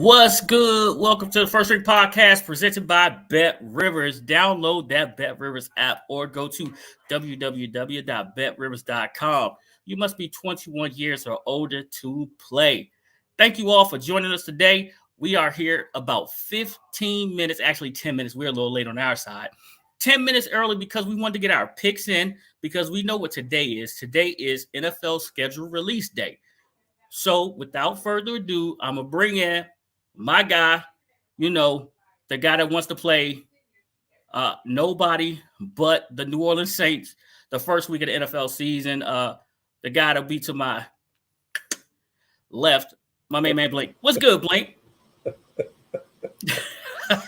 What's good? Welcome to the First Ring Podcast presented by Bet Rivers. Download that Bet Rivers app or go to www.betrivers.com. You must be 21 years or older to play. Thank you all for joining us today. We are here about 15 minutes, actually 10 minutes. We're a little late on our side. 10 minutes early because we wanted to get our picks in because we know what today is. Today is NFL schedule release day. So without further ado, I'm going to bring in my guy, the guy that wants to play nobody but the New Orleans Saints the first week of the NFL season. The guy that'll be to my left, my main man Blake. What's good, Blake?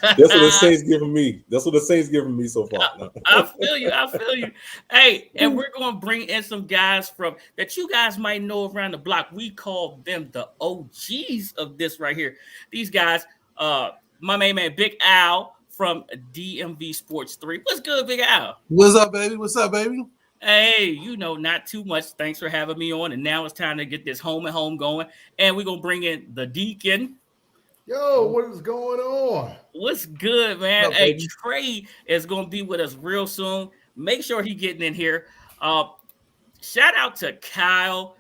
That's what the Saints giving me. That's what the Saints giving me so far. I feel you. Hey, and we're going to bring in some guys from that you guys might know around the block. We call them the OGs of this right here. These guys, my main man Big Al from DMV Sports 3. What's good, Big Al? What's up, baby? What's up, baby? Hey, not too much. Thanks for having me on. And now it's time to get this home and home going. And we're going to bring in the Deacon. Yo, what is going on? What's good, man? Hey, Trey is going to be with us real soon. Make sure he's getting in here. Shout out to Kyle,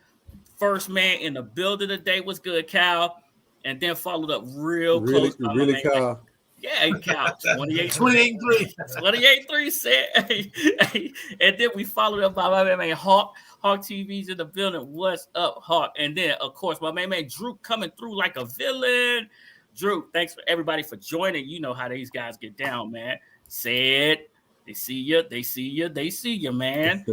first man in the building today. What's good, Kyle? And then followed up close. Really, Kyle? Yeah, Kyle, 28-3 said. Hey. And then we followed up by my man Hawk. Hawk TV's in the building. What's up, Hawk? And then, of course, my man Drew coming through like a villain. Drew, thanks for everybody for joining. You know how these guys get down, man. Said they see you, man.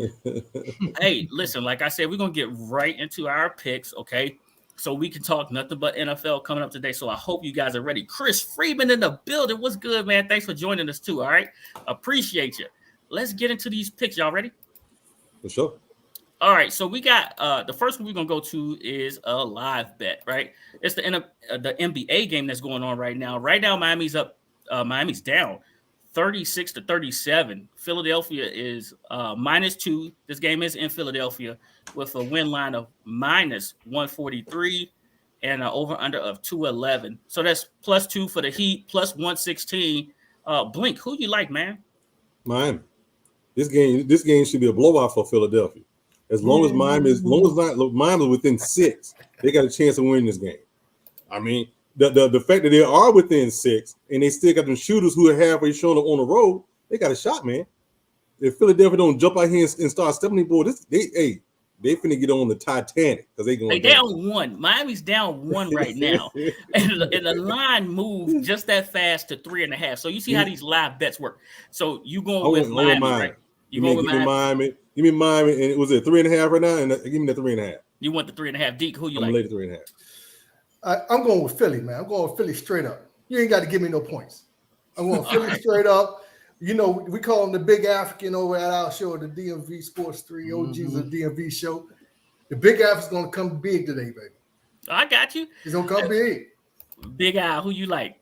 Hey, listen, like I said, we're gonna get right into our picks, okay? So we can talk nothing but NFL coming up today. So I hope you guys are ready. Chris Freeman in the building. What's good, man? Thanks for joining us too. All right, appreciate you. Let's get into these picks. Y'all ready? For sure. All right, so we got the first one we're gonna go to is a live bet, right? It's the NBA game that's going on right now. Right now, Miami's up, Miami's down 36-37. Philadelphia is -2. This game is in Philadelphia with a win line of -143 and an over/under of 211. So that's +2 for the Heat, +116. Blink, who you like, man? Miami. This game should be a blowout for Philadelphia. As long as Miami is within 6, they got a chance of winning this game. I mean, the fact that they are within 6 and they still got them shooters who are halfway showing up on the road, they got a shot, man. If Philadelphia don't jump out here and start stepping the board, they finna get on the Titanic because they down 1. Miami's down 1 right now, and the line moved just that fast to 3.5. So you see how these live bets work. So you going with Miami, right? You going with Miami? Give me Miami, and it was at 3.5 right now, and give me the 3.5. You want the 3.5? Deke, who you like? I'm late at 3.5. I'm going with Philly, man. I'm going with Philly straight up. You ain't got to give me no points. I'm going Philly straight up. You know, we call him the Big African over at our show, the DMV Sports 3, OGs of the DMV show. The Big African's going to come big today, baby. I got you. He's going to come big. Big Al, who you like?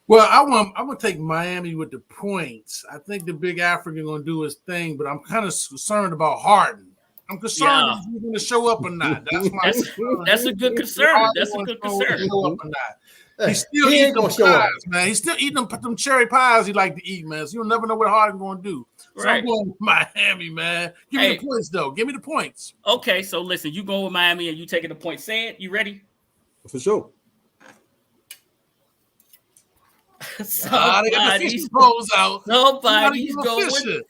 Well, I'm gonna take Miami with the points. I think the Big African gonna do his thing, but I'm kind of concerned about Harden. I'm concerned if he's gonna show up or not. That's a good concern. That's a good concern. Show up or not. He's still eating them pies, man. He's still eating them cherry pies he like to eat, man. So you'll never know what Harden's gonna do. So I'm going with Miami, man. Give me the points, though. Give me the points. Okay, so listen, you going with Miami and you taking the points. Say it. You ready? For sure. Nobody's going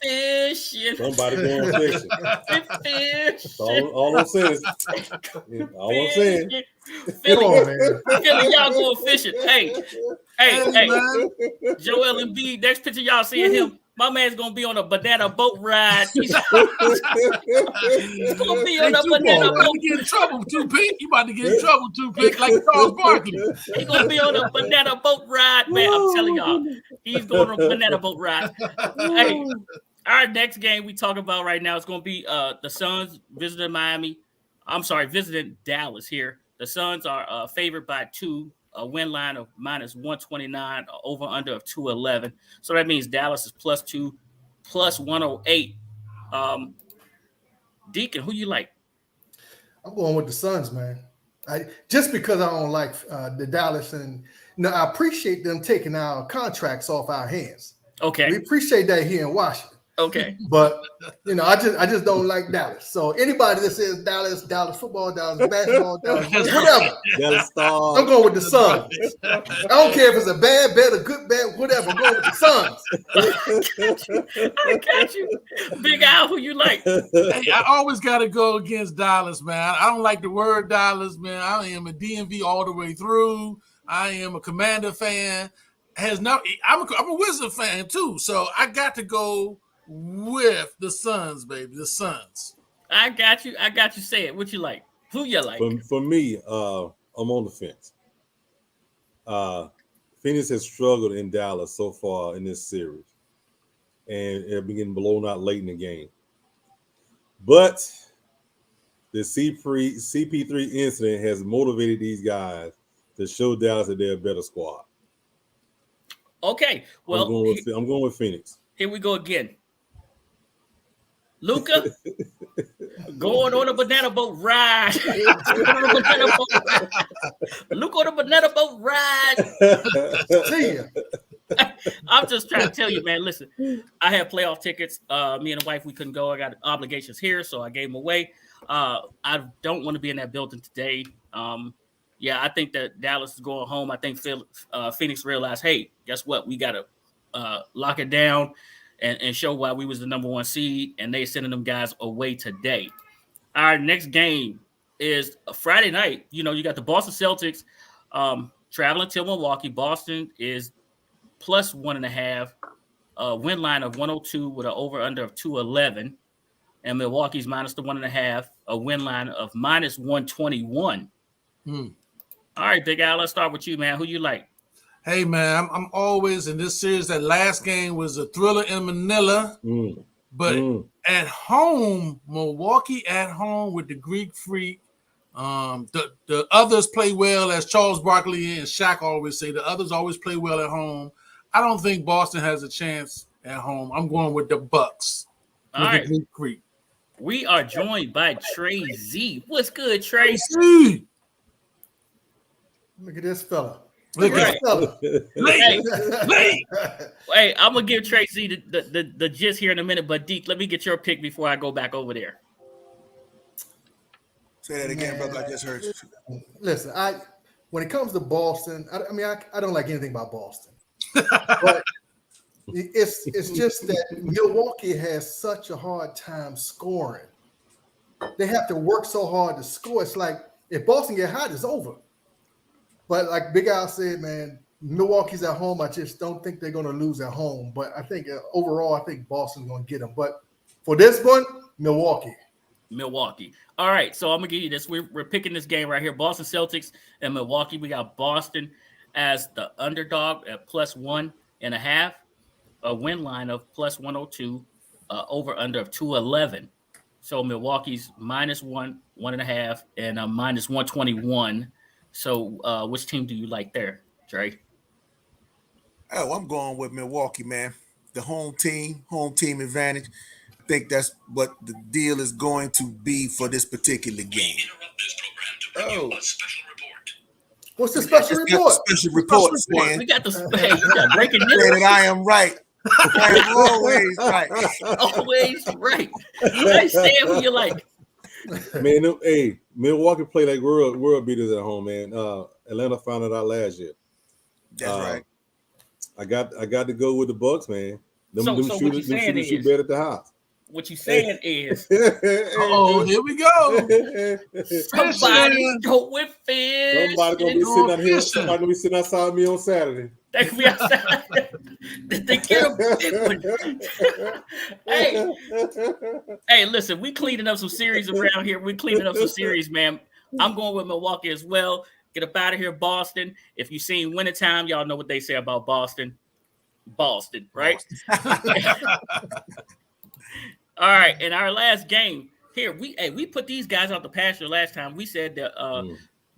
fishing. Somebody going fishing. All I'm saying. Philly, y'all going fishing. Hey, Joel Embiid, next picture y'all seeing him. My man's gonna be on a banana boat ride. He's gonna be on a banana boat. You get in trouble too, Pete. You about to get in trouble too, Pete, like Charles Barkley. He's gonna be on a banana boat ride, man. I'm telling y'all, he's going on a banana boat ride. Hey, our next game we talk about right now is gonna be the Suns visiting Dallas here. The Suns are favored by 2. A win line of -129, over under of 211. So that means Dallas is +2, +108. Deacon, who you like? I'm going with the Suns, man. Just because I don't like the Dallas, and I appreciate them taking our contracts off our hands. Okay, we appreciate that here in Washington. Okay, but I just don't like Dallas. So anybody that says Dallas football, Dallas basketball, Dallas whatever, Dallas Stars, I'm going with the Suns. I don't care if it's a bad bet, a good bet, whatever. I'm going with the Suns. I got you. Big Al, who you like? Hey, I always got to go against Dallas, man. I don't like the word Dallas, man. I am a DMV all the way through. I am a Commander fan. I'm a Wizard fan too, so I got to go with the Suns, baby. The Suns. I got you. Say it. What you like? Who you like? For me, I'm on the fence. Phoenix has struggled in Dallas so far in this series, and they're being blown out late in the game. But the CP3 incident has motivated these guys to show Dallas that they're a better squad. Okay, well, I'm going with Phoenix. Here we go again. Luka, going on a banana boat ride. Luka on a banana boat ride. See ya. I'm just trying to tell you, man. Listen, I have playoff tickets. Me and the wife, we couldn't go. I got obligations here, so I gave them away. I don't want to be in that building today. Yeah, I think that Dallas is going home. I think Phoenix realized, hey, guess what? We got to lock it down and show why we was the number one seed, and they sending them guys away today. Our next game is a Friday night. You got the Boston Celtics traveling to Milwaukee. Boston is plus 1.5, win line of 102 with an over-under of 211. And Milwaukee's minus the 1.5, a win line of minus 121. All right, Big Al, let's start with you, man. Who you like? Hey, man, I'm always in this series. That last game was a thriller in Manila. But at home, Milwaukee at home with the Greek Freak. The others play well, as Charles Barkley and Shaq always say. The others always play well at home. I don't think Boston has a chance at home. I'm going with the Bucks. All right. Greek Freak. We are joined by Trey Z. What's good, Trey? Look at this fella. Look at this fella. Hey, I'm gonna give Trey Z the gist here in a minute, but Deke, let me get your pick before I go back over there. Say that again, brother. I just heard you. Listen, when it comes to Boston, I don't like anything about Boston. But it's just that Milwaukee has such a hard time scoring. They have to work so hard to score. It's like if Boston get hot, it's over. But like Big Al said, man, Milwaukee's at home. I just don't think they're going to lose at home. But I think overall, I think Boston's going to get them. But for this one, Milwaukee. All right, so I'm going to give you this. We're picking this game right here, Boston Celtics and Milwaukee. We got Boston as the underdog at plus 1.5, a win line of plus 102, over under of 211. So Milwaukee's minus 1.5, and a minus 121. So which team do you like there, Dre? Oh, I'm going with Milwaukee, man. The home team advantage. I think that's what the deal is going to be for this particular game. What's the special report? Special reports, man. We got breaking news. I am right. I am always right. Always right. Hey, Stan, who you like? Man, hey, Milwaukee play like world beaters at home, man. Atlanta found it out last year. That's right. I got to go with the Bucks, man. Them shooters shoot better at the house. What you saying is, oh, here we go. Somebody's going fish. Somebody gonna be sitting out here. Somebody gonna be sitting outside me on Saturday. They could be outside. They get them. Hey, listen, we cleaning up some series around here. We cleaning up some series, man. I'm going with Milwaukee as well. Get up out of here, Boston. If you've seen Wintertime, y'all know what they say about Boston. Boston, right? All right, in our last game here, we put these guys out the pasture last time. We said that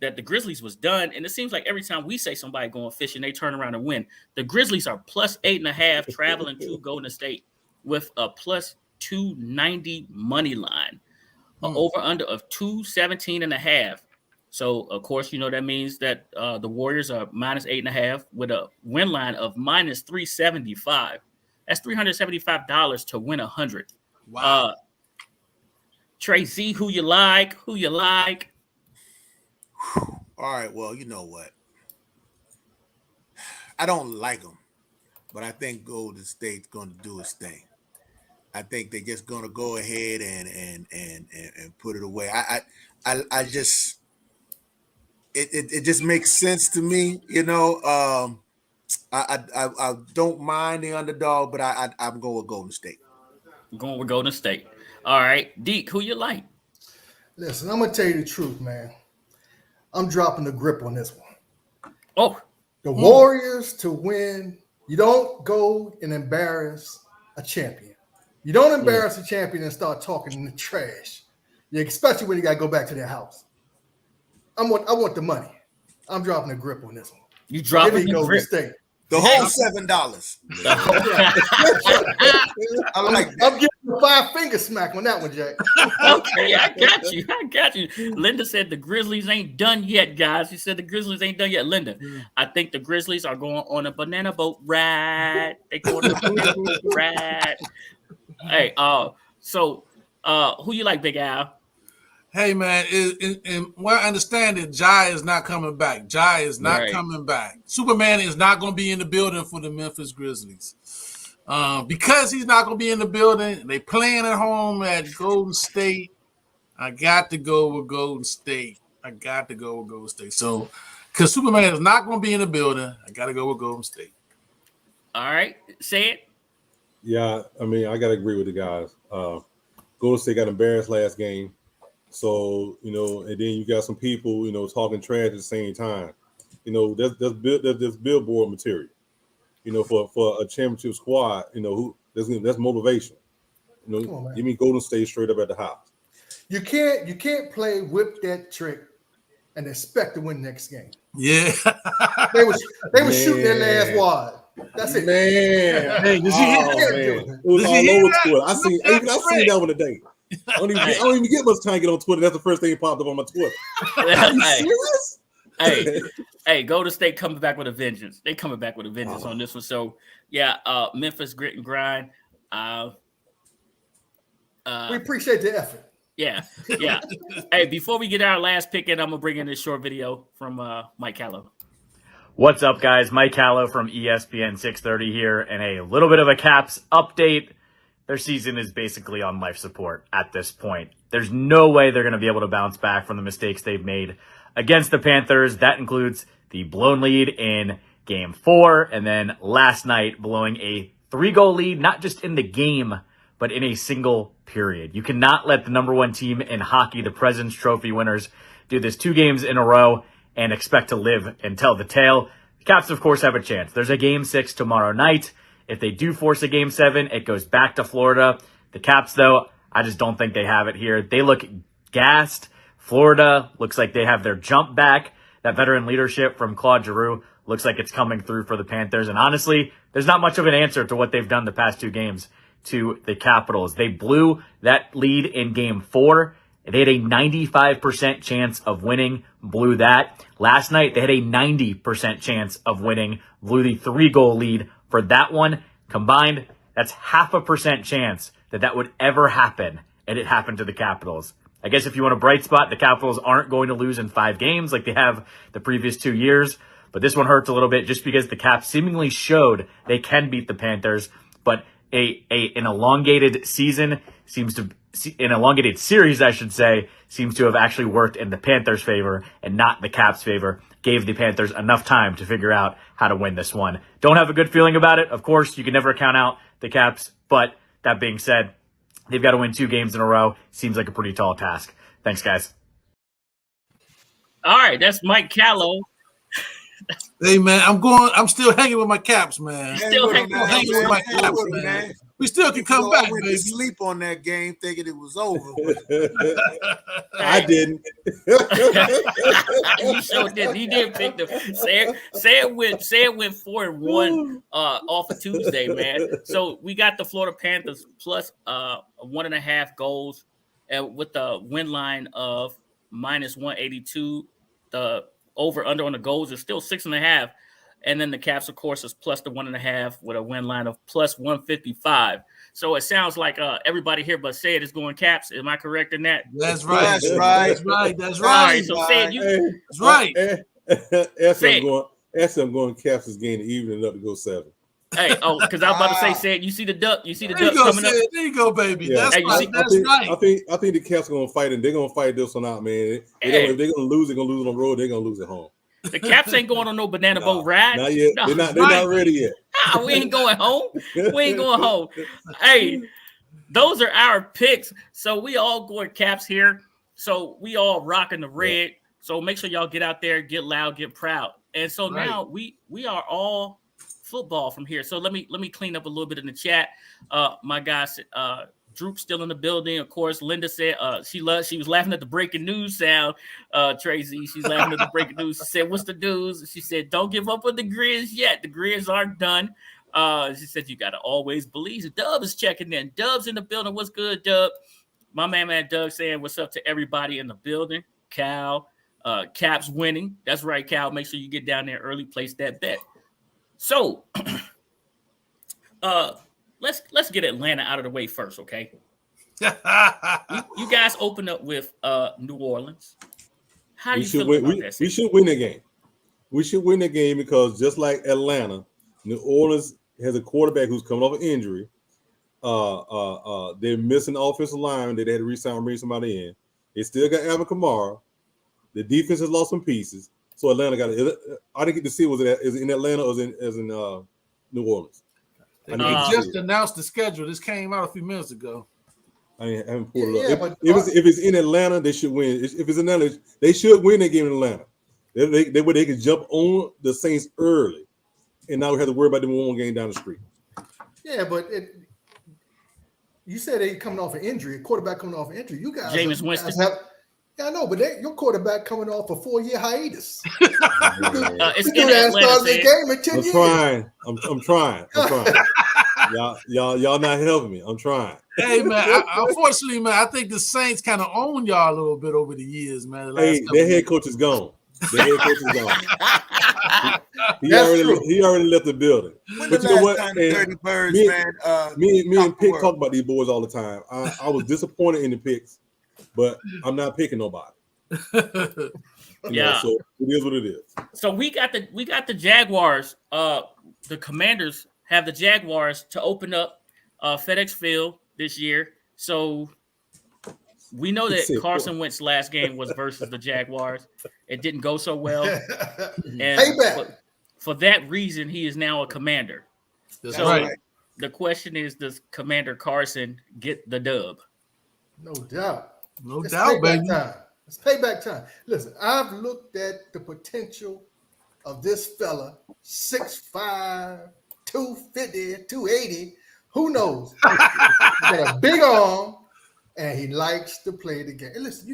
that the Grizzlies was done, and it seems like every time we say somebody going fishing, they turn around and win. The Grizzlies are plus 8.5 traveling to Golden State with a plus 290 money line, over under of 217.5. So, of course, that means that the Warriors are -8.5 with a win line of -375. That's $375 to win 100. Wow. Tracy, who you like? Who you like? All right, well, you know what? I don't like them, but I think Golden State's going to do its thing. I think they're just going to go ahead and put it away. I just it just makes sense to me, I don't mind the underdog, but I'm going with Golden State. Going with Golden State. All right, Deke, who you like? Listen, I'm gonna tell you the truth, man. I'm dropping the grip on this one. Oh, the Warriors to win. You don't go and embarrass a champion. You don't embarrass a champion and start talking in the trash. Especially when you gotta go back to their house. I want the money. I'm dropping the grip on this one. You dropping the grip? State. The whole $7. I'm giving you a 5-finger smack on that one, Jack. Okay, I got you. Linda said the Grizzlies ain't done yet, guys. She said the Grizzlies ain't done yet. Linda, I think the Grizzlies are going on a banana boat ride. They going on a banana boat ride. Hey, so who you like, Big Al? Hey, man, and what I understand is Jai is not coming back. Jai is not coming back. Superman is not going to be in the building for the Memphis Grizzlies. Because he's not going to be in the building, they playing at home at Golden State. I got to go with Golden State. So, because Superman is not going to be in the building, I got to go with Golden State. All right. Say it. Yeah, I mean, I got to agree with the guys. Golden State got embarrassed last game. So, and then you got some people, talking trash at the same time. That's billboard material. For a championship squad, that's motivation. Give me Golden State straight up at the house. You can't play whip that trick and expect to win next game. Yeah. they was shooting their last wad. That's it. Man. Hey, did you hear that? It was all over Twitter. I seen that one today. I don't even get much time to get on Twitter. That's the first thing that popped up on my Twitter. Are you serious? Hey, Golden State coming back with a vengeance. They coming back with a vengeance on this one. So, yeah, Memphis grit and grind. We appreciate the effort. Yeah. Hey, before we get our last pick in, I'm going to bring in this short video from Mike Callow. What's up, guys? Mike Callow from ESPN 630 here, and a little bit of a Caps update. Their season is basically on life support at this point. There's no way they're going to be able to bounce back from the mistakes they've made against the Panthers. That includes the blown lead in Game 4, and then last night blowing a 3-goal lead, not just in the game, but in a single period. You cannot let the number one team in hockey, the President's Trophy winners, do this 2 games in a row and expect to live and tell the tale. The Caps, of course, have a chance. There's a Game 6 tomorrow night. If they do force a Game 7, it goes back to Florida. The Caps, though, I just don't think they have it here. They look gassed. Florida looks like they have their jump back. That veteran leadership from Claude Giroux looks like it's coming through for the Panthers. And honestly, there's not much of an answer to what they've done the past 2 games to the Capitals. They blew that lead in Game 4. They had a 95% chance of winning, blew that. Last night, they had a 90% chance of winning, blew the 3-goal lead for that one. Combined, that's 0.5% chance that would ever happen, and it happened to the Capitals. I guess if you want a bright spot, the Capitals aren't going to lose in 5 games like they have the previous 2 years, but this one hurts a little bit just because the Caps seemingly showed they can beat the Panthers, but an elongated season an elongated series, I should say, seems to have actually worked in the Panthers' favor and not the Caps' favor. Gave the Panthers enough time to figure out how to win this one. Don't have a good feeling about it. Of course, you can never count out the Caps, but that being said, they've got to win 2 games in a row. Seems like a pretty tall task. Thanks, guys. All right, that's Mike Callow. Hey, man, I'm still hanging with my Caps, man. Still hanging with my Caps, man. We still can come back, I went baby. to sleep on that game thinking it was over. I didn't. He sure did. He did pick the say it went 4-1 off of Tuesday, man. So we got the Florida Panthers plus 1.5 goals, and with the win line of -182. The over under on the goals is still 6.5. And then the Caps, of course, is plus the 1.5 with a win line of plus 155. So it sounds like everybody here but Said is going Caps. Am I correct in that? That's right. That's right. That's right. That's All right. right. So Said, That's right. Actually, I'm going Caps this game to even it up to go 7. Hey, because I was about to say, Said, you see the duck There you go, coming up. Sid. There you go, baby. Yeah. That's Hey, you right. see- That's right. I think the Caps are gonna fight and they're gonna fight this one out, man. If they're gonna lose, they're gonna lose on the road. They're gonna lose at home. The Caps ain't going on no banana boat ride. Not yet. No. They're not ready yet. We ain't going home. We ain't going home. Hey, those are our picks. So we all going Caps here. So we all rocking the red. So make sure y'all get out there, get loud, get proud. And so now we are all football from here. So let me clean up a little bit in the chat. My guy Droop still in the building. Of course, Linda said she was laughing at the breaking news sound. Tracy, she's laughing at the breaking news. She said, "What's the news?" She said, "Don't give up on the Grizz yet. The Grizz aren't done." She said, "You gotta always believe." Dub is checking in. Dub's in the building. What's good, Dub? My man Doug saying, "What's up to everybody in the building?" Cal, Caps winning. That's right, Cal. Make sure you get down there early. Place that bet. So, let's get Atlanta out of the way first, okay? You guys open up with New Orleans. How do you feel about that? We should win the game. We should win the game because just like Atlanta, New Orleans has a quarterback who's coming off an injury. They're missing offensive line. They had to bring somebody in. They still got Alvin Kamara. The defense has lost some pieces. So Atlanta got it. I didn't get to see is it in Atlanta or is in New Orleans? They just announced the schedule. This came out a few minutes ago. I haven't pulled it up. If it's in Atlanta, they should win. If it's in Atlanta, they should win that game in Atlanta. They can jump on the Saints early, and now we have to worry about them one game down the street. Yeah, but you said they coming off an injury, a quarterback coming off an injury. You guys, Jameis Winston. I know, but your quarterback coming off a 4-year hiatus. It's in Atlanta. Game in 10 years. I'm trying. Y'all not helping me. I'm trying. Hey man, unfortunately, man, I think the Saints kind of own y'all a little bit over the years, man. Their head coach is gone. He already left the building. But you know what? Me and Pick talk about these boys all the time. I was disappointed in the picks, but I'm not picking nobody. Yeah. So it is what it is. So we got the Jaguars. The Commanders have the Jaguars to open up FedEx Field this year. So we know that Carson Wentz's last game was versus the Jaguars. It didn't go so well. And for that reason, he is now a Commander. That's so right. The question is, does Commander Carson get the dub? No doubt. No doubt, baby. It's payback time. Listen, I've looked at the potential of this fella, 6'5", 250, 280. Who knows? He's got a big arm, and he likes to play the game. And listen,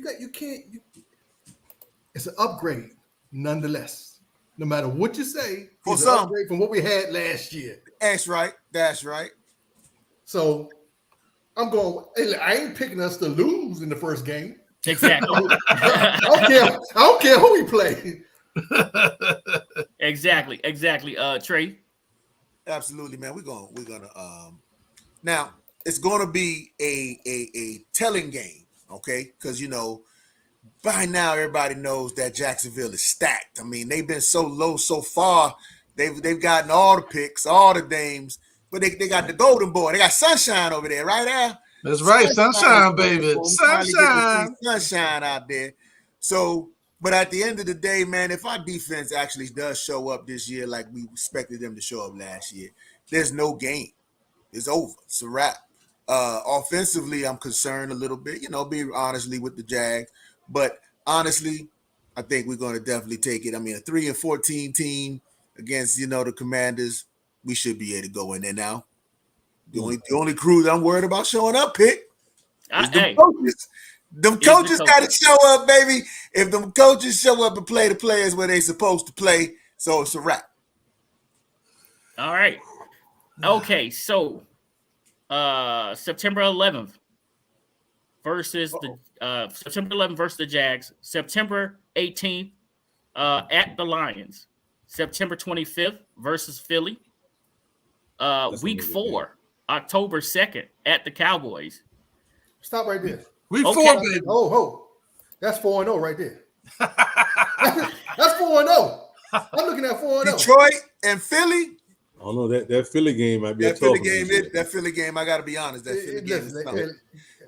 it's an upgrade, nonetheless. No matter what you say, it's an upgrade from what we had last year. That's right. So I ain't picking us to lose in the first game. Exactly. I don't care who we play. Exactly. Trey. Absolutely, man. We're gonna now it's gonna be a telling game, okay? Because by now everybody knows that Jacksonville is stacked. I mean, they've been so low so far. They've gotten all the picks, all the names, but they got the golden boy. They got Sunshine over there, right, Al? That's right, Sunshine, baby. Sunshine out there. So, but at the end of the day, man, if our defense actually does show up this year like we expected them to show up last year, there's no game. It's over. It's a wrap. Offensively, I'm concerned a little bit, be honestly with the Jags. But honestly, I think we're going to definitely take it. I mean, a 3-14 team against, the Commanders, we should be able to go in there now. The only crew that I'm worried about showing up, Pick, is them coaches. Them coaches got to show up, baby. If them coaches show up and play the players where they supposed to play, so it's a wrap. All right. Okay, so September 11th versus the Jags. September 18th at the Lions. September 25th versus Philly. Week 4, October 2nd at the Cowboys. Stop right there. Week Okay. 4, baby. Oh, that's 4-0 right there. That's 4-0. I'm looking at 4-0. Detroit and Philly. I don't know that Philly game might be That a Philly tough game. one. That Philly game. I got to be honest. That Philly game. Is something. Listen,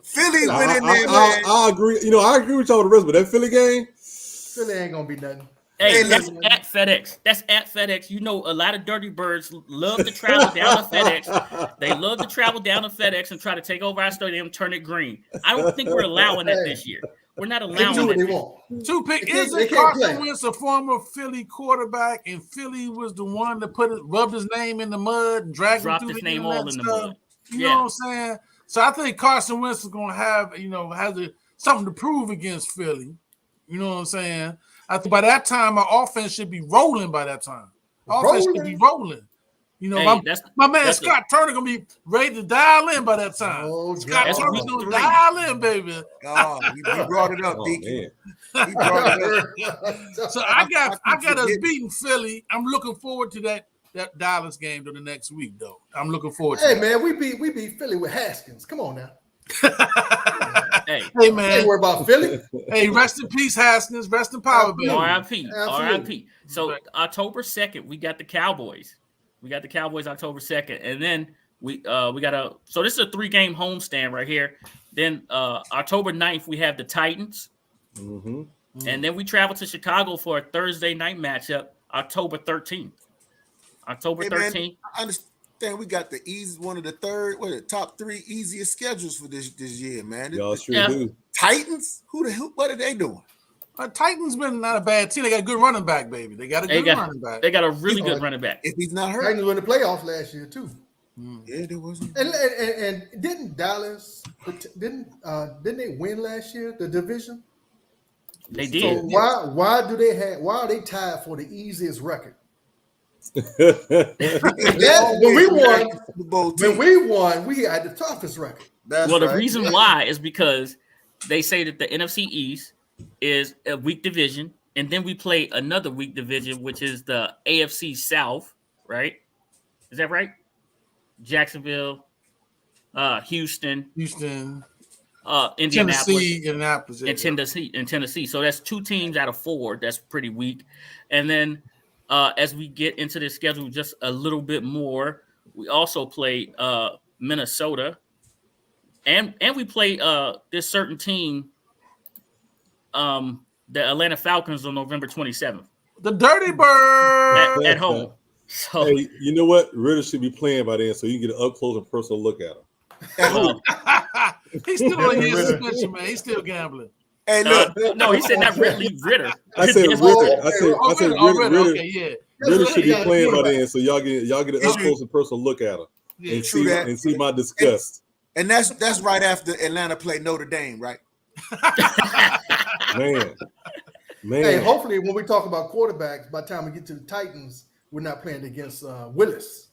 Philly went in there, man. I agree. You know, I agree with y'all with the rest, but that Philly game, Philly ain't gonna be nothing. Hey, Hey, that's listen. at FedEx. That's at FedEx. You know, a lot of dirty birds love to travel down to FedEx. They love to travel down to FedEx and try to take over our stadium, turn it green. I don't think we're allowing that this year. We're not They do allowing what it. they want. Two-pick. They can't Isn't play. Carson Wentz a former Philly quarterback, and Philly was the one that rubbed his name in the mud and dragged Dropped him through his the name internet all in the stuff? mud. You Yeah. know what I'm saying? So I think Carson Wentz is going to have, something to prove against Philly. You know what I'm saying? I think by that time, our offense should be rolling by that time. Offense should be rolling. You know, Hey, my man that's Scott Turner going to be ready to dial in by that time. Oh, Scott God. Turner's That's going to week 3. dial in, baby. Oh, he brought it up, oh Deacon. man, He brought it up. So I got us forgetting. beating Philly. I'm looking forward to that Dallas game to the next week, though. I'm looking forward to Hey that. man, we beat Philly with Haskins. Come on now. Hey, Hey, Ain't man. worry about Philly. Hey, rest in peace, Haskins. Rest in power, baby. RIP. Absolutely. RIP. So October 2nd, we got the Cowboys. We got the Cowboys October 2nd. And then we got so this is a 3-game homestand right here. Then October 9th, we have the Titans. mm-hmm. And then we travel to Chicago for a Thursday night matchup, October 13th. October Hey, man, 13th. I understand we got the one of the top 3 easiest schedules for this year, man. Y'all sure Yeah. do. Titans? What are they doing? Titans been not a bad team. They got a good running back, baby. They got a good running back. They got a really good running back. If he's not hurt, Titans were in the playoffs last year too. yeah, there wasn't. And didn't Dallas didn't they win last year the division? They So did. why are they tied for the easiest record? That's When we won, Super Bowl team. we had the toughest record. That's Well, the right. reason why is because they say that the NFC East is a weak division, and then we play another weak division, which is the AFC South, right? Is that right? Jacksonville, Houston, Indianapolis, and Tennessee. So that's 2 teams out of 4. That's pretty weak. And then as we get into the schedule just a little bit more, we also play Minnesota, and we play this certain team, the Atlanta Falcons, on November 27th. The Dirty Bird at home. So hey, you know what? Ritter should be playing by then, so you can get an up close and personal look at him. He's still on his suspension, man. He's still gambling. Hey, look. no, he said not Ridley, Ritter. I said Yes, Ritter. I said Ritter. Okay, yeah. Ritter should be playing by then, so y'all get an up close and personal look at him Yeah, and true that. see my disgust. And that's right after Atlanta played Notre Dame, right? Man. Hey, hopefully when we talk about quarterbacks, by the time we get to the Titans, we're not playing against Willis.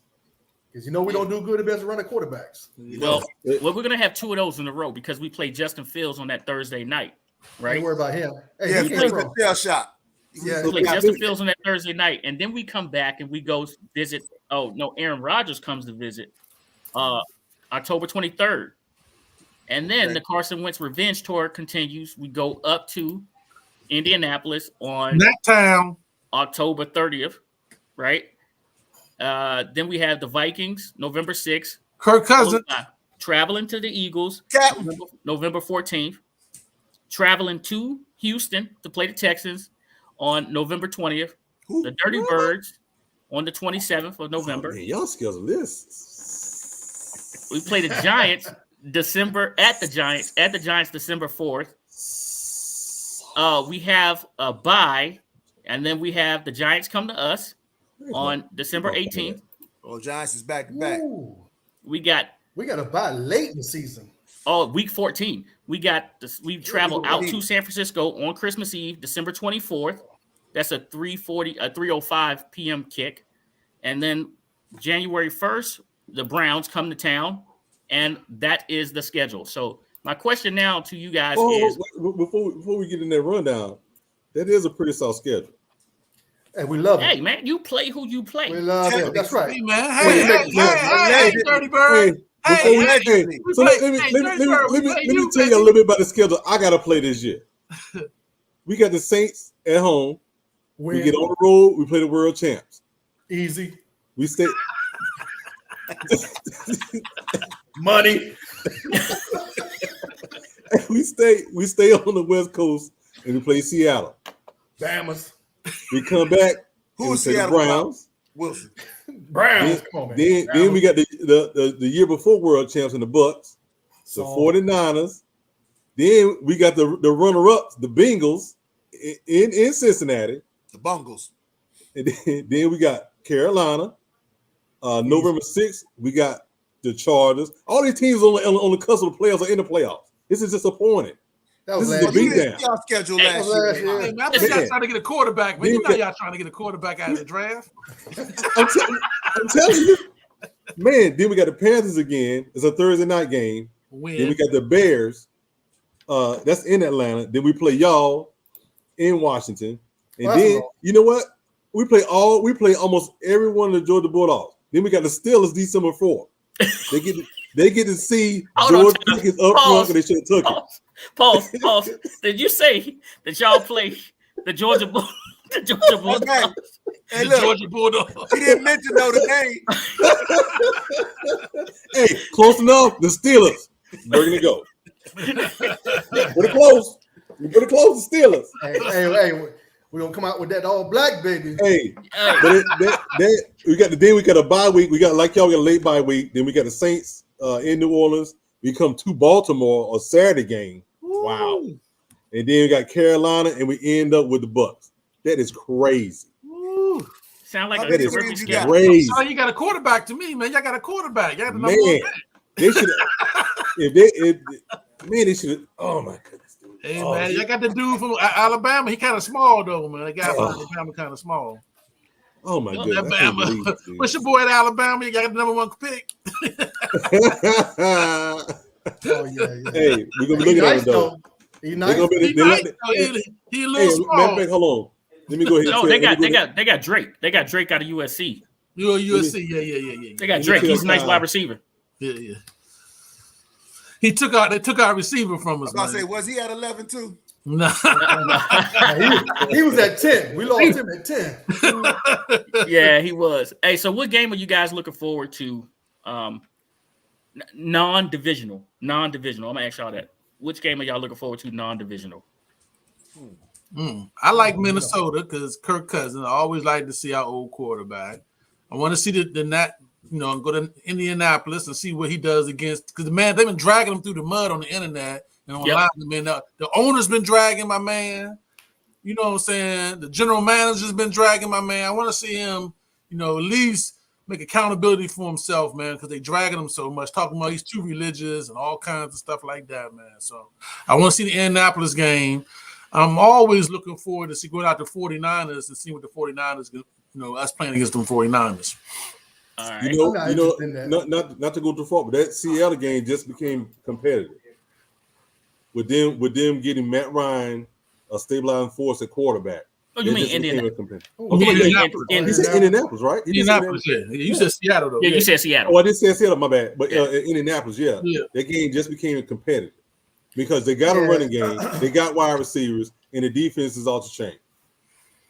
Because we don't do good against running quarterbacks. Well, we're going to have 2 of those in a row because we play Justin Fields on that Thursday night, right? Don't worry about him. Hey, Yeah, he he can't was throw. a shell shot. Yeah, We play Justin Fields on that Thursday night, and then we come back and we go visit. Oh no, Aaron Rodgers comes to visit October 23rd, and then the Carson Wentz revenge tour continues. We go up to Indianapolis on That town. October 30th, right? Then we have the Vikings November 6th. Kirk Cousins. Traveling to the Eagles November 14th. Traveling to Houston to play the Texans on November 20th. The Dirty Birds on the 27th of November. Man, y'all skills lists. We play the Giants December 4th. We have a bye, and then we have the Giants come to us on December 18th. Oh, Giants is back to back. Ooh, We got to buy late in the season. week 14. We travel out to San Francisco on Christmas Eve, December 24th. That's a 3:05 p.m. kick. And then January 1st, the Browns come to town, and that is the schedule. So my question now to you guys is before we get in that rundown, that is a pretty soft schedule. And we love Hey, it. man, you play who you play. We love it. That's right. Hey, man. Wait, Hey, Dirty Bird. Before we so let me tell you a little bit about the schedule. I gotta play this year. We got the Saints at home. We get on the road. We play the world champs. Easy. We stay money. we stay on the West Coast and we play Seattle. Bamas. We come back. Who's the Seattle? Browns? Wilson. Browns. Come on, man. Then we got the year before world champs in the Bucks, the 49ers. Then we got the runner-ups, the Bengals in Cincinnati. The Bungles. And then we got Carolina. November 6th, we got the Chargers. All these teams on the cusp of the playoffs are in the playoffs. This is disappointing. This is a beatdown. Y'all schedule last year. Hey, man, I think y'all trying to get a quarterback, man. You know y'all trying to get a quarterback out of the draft. I'm telling you, man. Then we got the Panthers again. It's a Thursday night game. Then we got the Bears. That's in Atlanta. Then we play y'all in Washington. And then you know what? We play almost every one of the Georgia Bulldogs. Then we got the Steelers December 4th. They get to see Georgia Pickens up front, and they should have took it. Pause. Did you say that y'all play the Georgia Bulldogs? Okay. Hey, look, Georgia Bulldogs. He didn't mention Notre Dame. Hey, close enough. The Steelers. Bring it go. Pretty close. You pretty close to Steelers. Hey, we're gonna come out with that all black baby. Hey, but we got a bye week. We got a late bye week. Then we got the Saints in New Orleans. We come to Baltimore, a Saturday game. Ooh. Wow. And then we got Carolina, and we end up with the Bucks. That is crazy. Ooh. Sound like that is crazy. Crazy. So you got a quarterback to me, man. Y'all got a quarterback. Y'all Man, they should they should. Oh my goodness. Dude. Hey man, y'all got the dude from Alabama. He kind of small though, man. The guy from Alabama kind of small. Oh my goodness. Alabama. What's your boy at Alabama? You got the number 1 pick. Hey, we're gonna be looking at it though. He's nice. He a little small. Matter of fact, hold on. Let me go ahead. No, they got Drake. They got Drake out of USC. USC, yeah. They got Drake. He's a nice wide receiver. Yeah. They took our receiver from us. I was gonna say, was he at 11 too? No. he was at 10. We lost him at 10. Yeah, he was. Hey, so what game are you guys looking forward to? Non-divisional. I'm gonna ask y'all that. Which game are y'all looking forward to non-divisional? I like Minnesota because Kirk Cousins. I always like to see our old quarterback. I want to see go to Indianapolis and see what he does against, because man, they've been dragging him through the mud on the internet and online. Man, the owner's been dragging my man. You know what I'm saying? The general manager's been dragging my man. I want to see him, at least make accountability for himself, man, because they dragging him so much, talking about he's too religious and all kinds of stuff like that, man. So I want to see the Indianapolis game. I'm always looking forward to going out to 49ers and see what the 49ers, us playing against them 49ers. All right. Not to go too far, but that Seattle game just became competitive. With them getting Matt Ryan, a stabilizing force at quarterback. Oh, you mean Indianapolis? He said Indianapolis, right? Indianapolis, yeah. You said Seattle, though. Yeah, you said Seattle. Oh, I did say Seattle, my bad. But Indianapolis, yeah. That game just became competitive because they got a running game, they got wide receivers, and the defense is off the chain.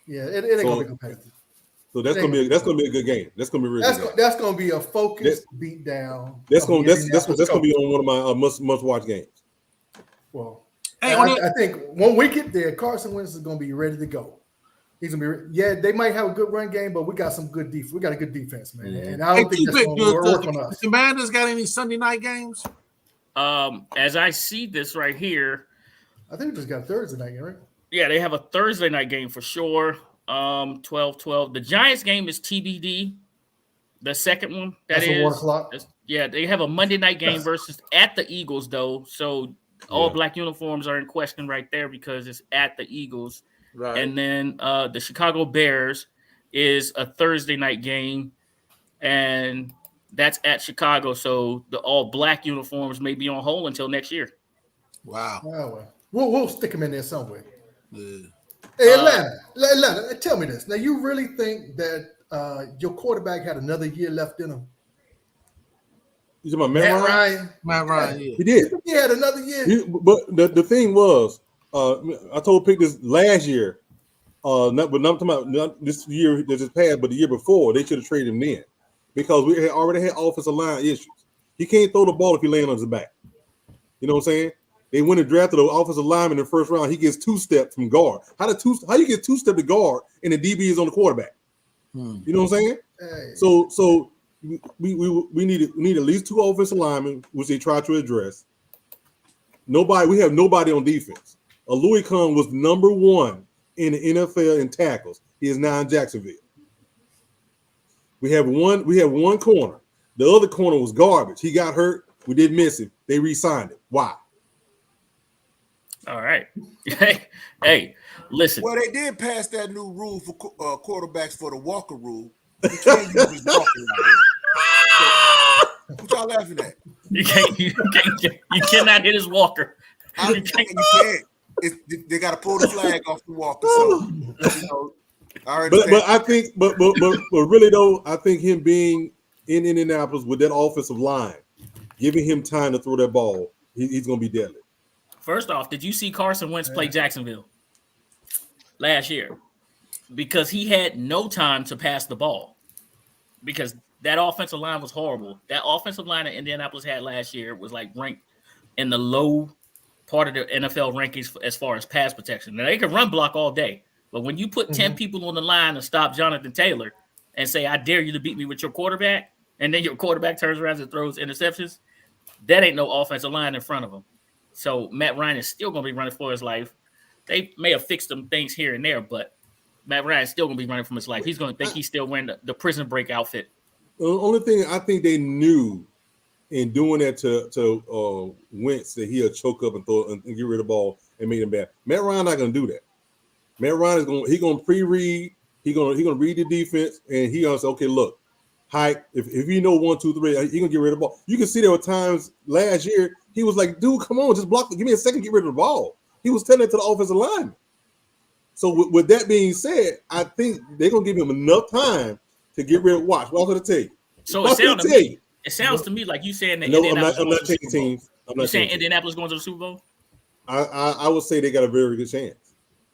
Yeah, it ain't gonna be competitive. So that's gonna be a good game. That's gonna be really good. That's gonna be a focused beat down. That's gonna be on one of my must watch games. Well, I think one weekend there, Carson Wentz is gonna be ready to go. He's gonna be they might have a good run game, but we got some good defense. We got a good defense, man. Mm-hmm. And I don't think that's gonna work on us. The Commanders got any Sunday night games? As I see this right here, I think we just got a Thursday night game, right? Yeah, they have a Thursday night game for sure. 12-12. The Giants game is TBD. The second one, that's 1 o'clock. Yeah, they have a Monday night game versus at the Eagles, though. So all black uniforms are in question right there because it's at the Eagles. Right. And then the Chicago Bears is a Thursday night game, and that's at Chicago. So the all black uniforms may be on hold until next year. Wow. We'll stick them in there somewhere. Yeah. Hey, Atlanta, tell me this. Now, you really think that your quarterback had another year left in him? You talking about Matt Ryan? Matt Ryan, yeah. He did. He had another year. But the thing was, I told Pick this last year. But not talking about not this year that just passed, but the year before, they should have traded him then because we had already had offensive line issues. He can't throw the ball if he lands on his back. You know what I'm saying? They went and drafted an offensive lineman in the first round. He gets 2-step from guard. How you get 2-step to guard and the DB is on the quarterback? You know what I'm saying? Hey. So we need at least 2 offensive linemen, which they try to address. We have nobody on defense. Louis Kahn was number 1 in the NFL in tackles. He is now in Jacksonville. We have one corner. The other corner was garbage. He got hurt. We didn't miss him. They re-signed him. Why? All right. Hey, listen. Well, they did pass that new rule for quarterbacks for the Walker rule. You can't use his Walker right there. So, what y'all laughing at? You cannot hit his Walker. You can't. They got to pull the flag off the Walker. So, but I think, but really though, I think him being in Indianapolis with that offensive line, giving him time to throw that ball, he's going to be deadly. First off, did you see Carson Wentz play Jacksonville last year? Because he had no time to pass the ball because that offensive line was horrible. That offensive line that Indianapolis had last year was like ranked in the low part of the NFL rankings as far as pass protection. Now, they can run block all day, but when you put 10 people on the line to stop Jonathan Taylor and say, I dare you to beat me with your quarterback, and then your quarterback turns around and throws interceptions, that ain't no offensive line in front of him. So Matt Ryan is still going to be running for his life. They may have fixed some things here and there, but Matt Ryan is still going to be running for his life. He's going to think he's still wearing the prison break outfit. The only thing I think they knew in doing that to Wentz that he'll choke up and throw and get rid of the ball and make him bad. Matt Ryan not going to do that. Matt Ryan is going to pre-read. He's going to read the defense and he going to say, okay, look, hike. If you know 1, 2, 3, he going to get rid of the ball. You can see there were times last year he was like, dude, come on, just block. Give me a second, get rid of the ball. He was telling it to the offensive lineman. So with that being said, I think they're going to give him enough time to get rid of watch. What I'm going to tell you. So it sounds to me like you saying that Indianapolis. I'm not taking teams. You saying Indianapolis going to the Super Bowl? I would say they got a very good chance.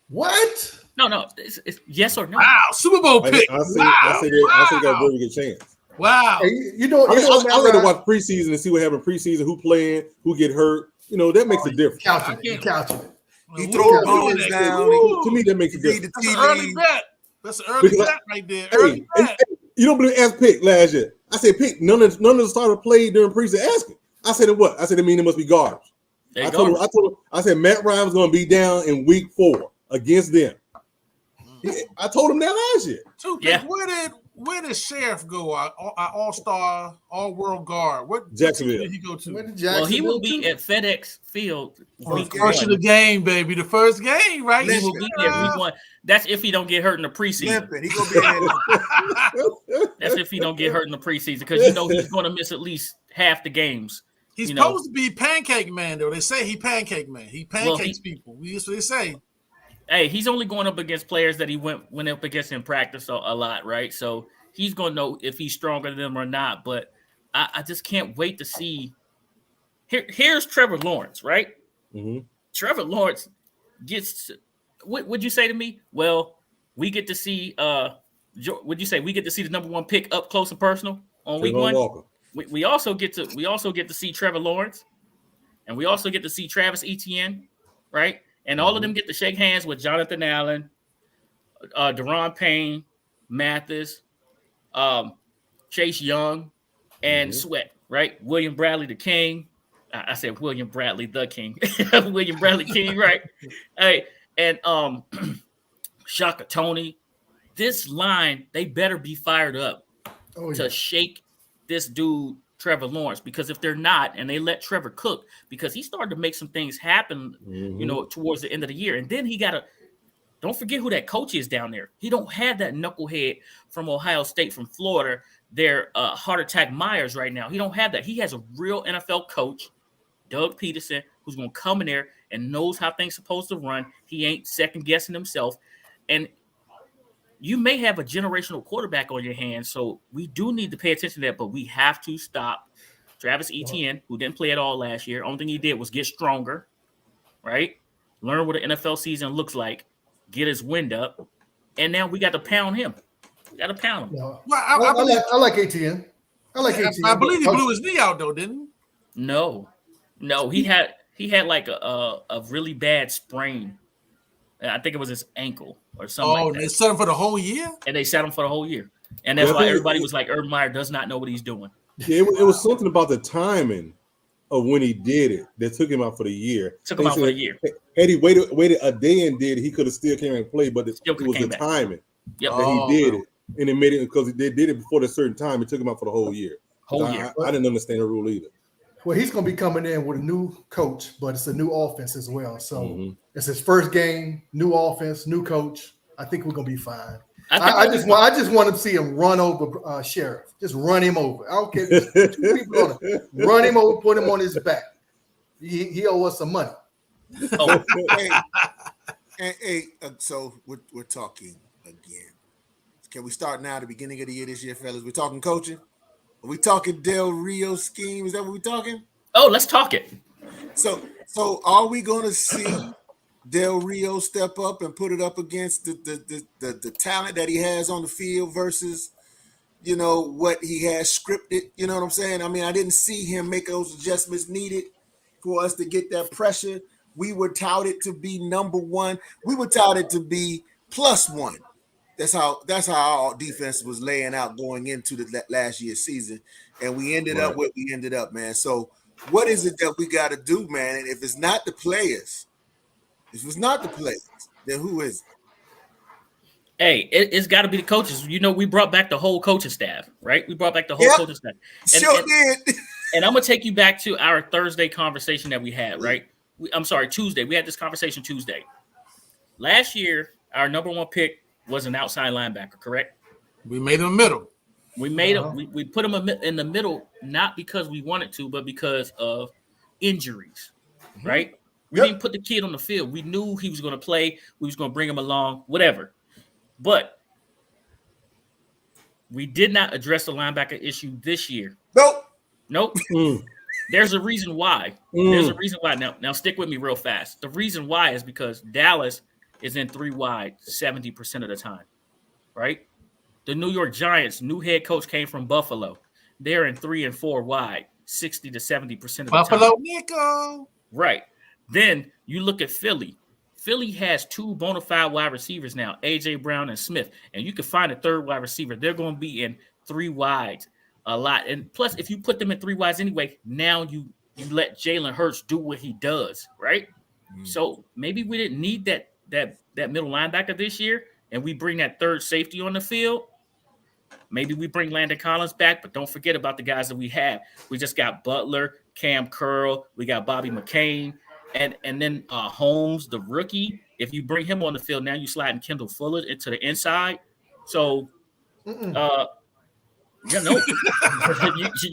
What? No. It's yes or no. Wow, Super Bowl pick. I say they got a very good chance. Wow. Hey, I like to watch preseason and see what happened preseason, who playing, who get hurt. You know, that makes a difference. Couching it. He throws bones down. To me, that makes a difference. That's an early bet. That's an early bet right there. Early bet. You don't believe ask Pick last year. I said Pick, none of the starters played during preseason. Ask him. I said what? I said it mean it must be garbage. I told him, I said Matt Ryan was going to be down in week 4 against them. I told him that last year. Yeah. Where did Sheriff go? Our all-star, all-world guard. What Jacksonville did he go to? Well, he will be at FedEx Field. First of the game, baby. The first game, right? He will be there week 1. That's if he don't get hurt in the preseason. He gonna be That's if he don't get hurt in the preseason because you know he's going to miss at least half the games. He's supposed to be pancake man, though. They say he pancake man. He pancakes people. That's what they say. Hey, he's only going up against players that he went up against in practice a lot, right? So he's going to know if he's stronger than them or not. But I just can't wait to see. Here's Trevor Lawrence, right? Mm-hmm. Trevor Lawrence gets. What would you say to me? Well, we get to see. Would you say we get to see the number 1 pick up close and personal on week 1? Walker. We also get to see Trevor Lawrence, and we also get to see Travis Etienne, right? And all of them get to shake hands with Jonathan Allen, Deron Payne, Mathis, Chase Young, and Sweat, right? William Bradley the King. I said William Bradley the King. William Bradley King, right? Hey, and Shaka Tony. This line, they better be fired up to shake this dude Trevor Lawrence, because if they're not and they let Trevor cook, because he started to make some things happen, towards the end of the year. And then don't forget who that coach is down there. He don't have that knucklehead from Ohio State, from Florida, their heart attack Myers right now. He don't have that. He has a real NFL coach, Doug Peterson, who's going to come in there and knows how things supposed to run. He ain't second guessing himself. And you may have a generational quarterback on your hands, so we do need to pay attention to that, but we have to stop Travis Etienne, who didn't play at all last year. Only thing he did was get stronger, right? Learn what an NFL season looks like, get his wind up, and now we got to pound him. We got to pound him. No. Well, I like ATN. I like ATN. I believe he blew his knee out though, didn't he? No, he had like a really bad sprain. I think it was his ankle or something. Oh, like that. they set him for the whole year? And they sat him for the whole year. And that's why everybody was like, Urban Meyer does not know what he's doing. Yeah, it was something about the timing of when he did it that took him out for the year. Took him out for the year. Had he waited a day and did, he could have still came and played, but it was the timing that he did it. And it made it because they did it before a certain time. It took him out for the whole year. I didn't understand the rule either. Well, he's going to be coming in with a new coach, but it's a new offense as well. So it's his first game, new offense, new coach. I think we're going to be fine. I just want to see him run over Sheriff. Just run him over. I don't care if there's 2 people on him. Run him over, put him on his back. He owe us some money. Oh, so we're talking again. Can we start now? The beginning of the year this year, fellas. We're talking coaching. Are we talking Del Rio scheme? Is that what we're talking? Oh, let's talk it. So are we going to see Del Rio step up and put it up against the talent that he has on the field versus, what he has scripted? You know what I'm saying? I mean, I didn't see him make those adjustments needed for us to get that pressure. We were touted to be number one. We were touted to be +1. That's how our defense was laying out going into the last year's season, and we ended up where we ended up, man. So, what is it that we got to do, man? And if it's not the players, then who is it? Hey, it's got to be the coaches. We brought back the whole coaching staff, right? We brought back the whole coaching staff. Did. And I'm gonna take you back to our Thursday conversation that we had, right? Tuesday. We had this conversation Tuesday. Last year, our number 1 pick was an outside linebacker, correct? We made him middle. We made him. We put him in the middle, not because we wanted to, but because of injuries, right? We didn't put the kid on the field. We knew he was going to play. We was going to bring him along, whatever. But we did not address the linebacker issue this year. Nope. There's a reason why. There's a reason why. Now stick with me real fast. The reason why is because Dallas is in 3 wide 70% of the time, right? The New York Giants' new head coach came from Buffalo. They're in 3 and 4 wide 60 to 70% of the time. Buffalo Nico. Right. Then you look at Philly. Philly has 2 bona fide wide receivers now, A.J. Brown and Smith, and you can find a 3rd wide receiver. They're going to be in 3 wides a lot. And plus, if you put them in 3 wides anyway, now you let Jalen Hurts do what he does, right? So maybe we didn't need that middle linebacker this year, and we bring that 3rd safety on the field. Maybe we bring Landon Collins back, but don't forget about the guys that we have. We just got Butler, Cam Curl, we got Bobby McCain, and then Holmes, the rookie. If you bring him on the field, now you sliding Kendall Fuller into the inside. So, you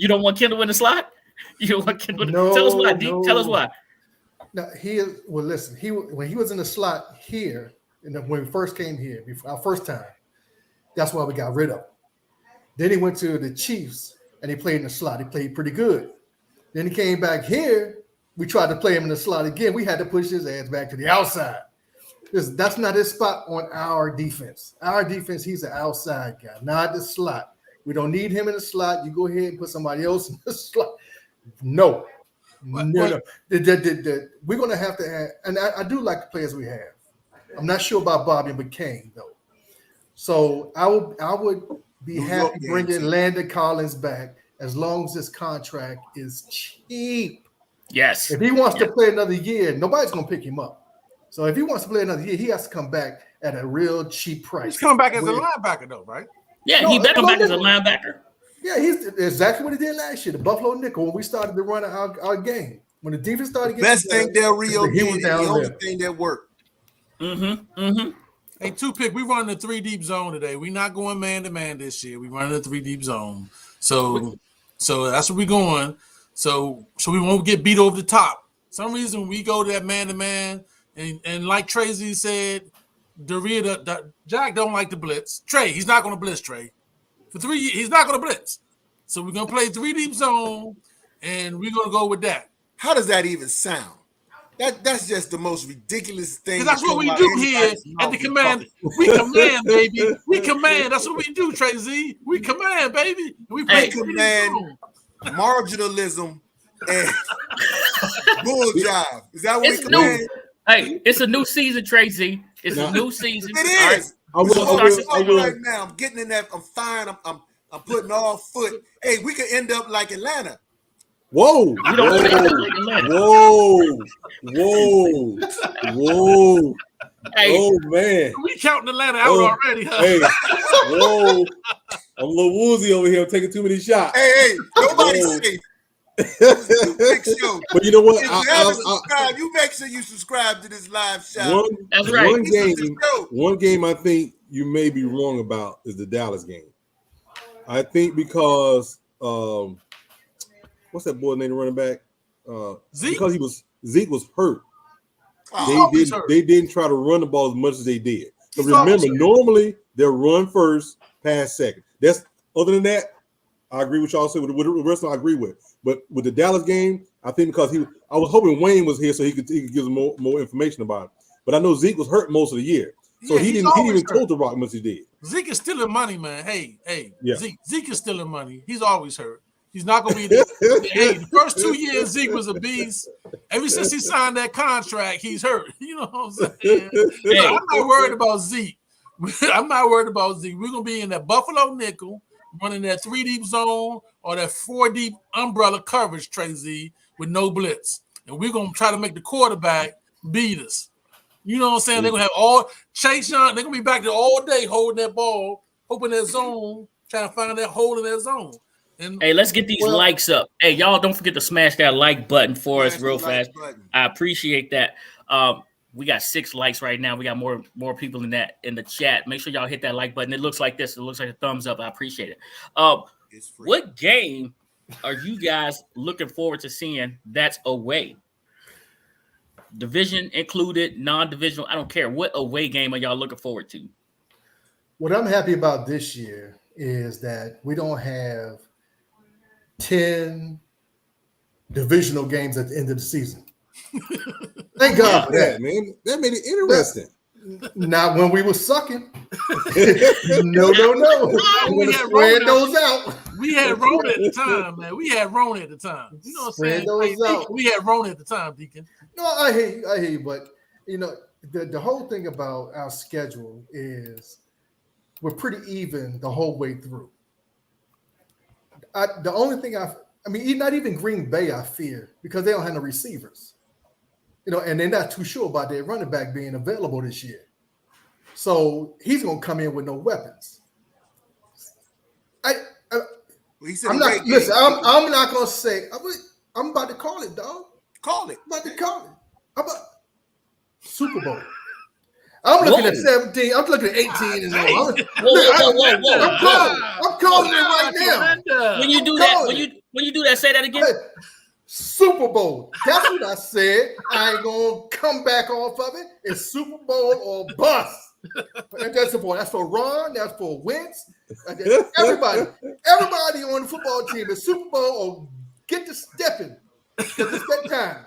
don't want Kendall in the slot? You don't want Kendall? Tell us why. No. Tell us why. No, listen. When he was in the slot here, when we first came here, before our first time, that's why we got rid of him. Then he went to the Chiefs and he played in the slot. He played pretty good. Then he came back here. We tried to play him in the slot again. We had to push his ass back to the outside. That's not his spot on our defense. Our defense, he's an outside guy, not the slot. We don't need him in the slot. You go ahead and put somebody else in the slot. No. We're going to have to add, and I do like the players we have. I'm not sure about Bobby McCain, though. So I would be happy bringing Landon Collins back as long as his contract is cheap. Yes. If he wants to play another year, nobody's going to pick him up. So if he wants to play another year, he has to come back at a real cheap price. He's coming back as a linebacker, though, right? Yeah, he better come back as a linebacker. Yeah, he's exactly what he did last year. The Buffalo nickel, when we started to run our game. When the defense started getting best thing Del Rio did, the only thing that worked. Hey, 2-pick, we running the 3 deep zone today. We're not going man-to-man this year. We running the 3 deep zone. So that's where we're going. So we won't get beat over the top. Some reason we go to that man-to-man, and like Tracy said, Jack don't like the blitz. Trey, he's not going to blitz, Trey. For 3 years, he's not going to blitz. So we're going to play 3 deep zone, and we're going to go with that. How does that even sound? That's just the most ridiculous thing. Because that's what we do here at the command. We command, baby. We command. That's what we do, Trey Z. We command, baby. We play command marginalism and bull jive. Is that what we command? Hey, it's a new season, Trey Z. It's a new season. It is. I will. Right now, I'm getting in that. I'm fine. I'm putting all foot. Hey, we could end up like Atlanta. Whoa! Hey. Oh man! We counting Atlanta out already, huh? Hey, whoa! I'm a little woozy over here. I'm taking too many shots. Hey, nobody's safe. But you know what? You make sure you subscribe to this live show. That's right. One game I think you may be wrong about is the Dallas game. I think because what's that boy named running back? Zeke. Because Zeke was hurt. They didn't try to run the ball as much as they did. So remember, normally they'll run first, pass second. That's other than that. I agree with y'all. With the rest of them, I agree with. But with the Dallas game, I think because I was hoping Wayne was here so he could give us more information about it. But I know Zeke was hurt most of the year, so he didn't even told the Rock much he did. Zeke is stealing money, man. Hey, yeah. Zeke is stealing money. He's always hurt. He's not going to be there. Hey, the first 2 years Zeke was a beast. Ever since he signed that contract, he's hurt. You know what I'm saying? Hey. I'm not worried about Zeke. I'm not worried about Zeke. We're going to be in that Buffalo nickel, running that 3 deep zone or that 4 deep umbrella coverage, Trey Z, with no blitz. And we're going to try to make the quarterback beat us. You know what I'm saying? They're going to have Chase Young. They're going to be back there all day holding that ball, hoping that zone, trying to find that hole in that zone. And, hey, let's get these likes up. Hey, y'all don't forget to smash that like button for us real fast. I appreciate that. We got 6 likes right now. We got more people in the chat. Make sure y'all hit that like button. It looks like this. It looks like a thumbs up. I appreciate it. What game are you guys looking forward to seeing that's away? Division included, non-divisional. I don't care. What away game are y'all looking forward to? What I'm happy about this year is that we don't have 10 divisional games at the end of the season. Thank God for that, man. That made it interesting. Not when we were sucking. No. We had spread those out. We had Rona at the time, man. We had Rona at the time. You know what I'm saying? We had Rona at the time, Deacon. No, I hear you, but you know, the whole thing about our schedule is we're pretty even the whole way through. The only thing I mean, not even Green Bay, I fear, because they don't have no receivers. You know, and they're not too sure about their running back being available this year. So he's going to come in with no weapons. I'm not going to say. I'm about to call it, dog. Call it. I'm about to call it. How about Super Bowl? I'm looking at 17. I'm looking at 18 and whoa. I'm calling it right now. When you do that, when you do that, say that again. Super Bowl. That's what I said. I ain't gonna come back off of it. It's Super Bowl or bust. That's the point. That's for Ron. That's for Wentz. Everybody on the football team is Super Bowl or get to stepping. Because it's that time.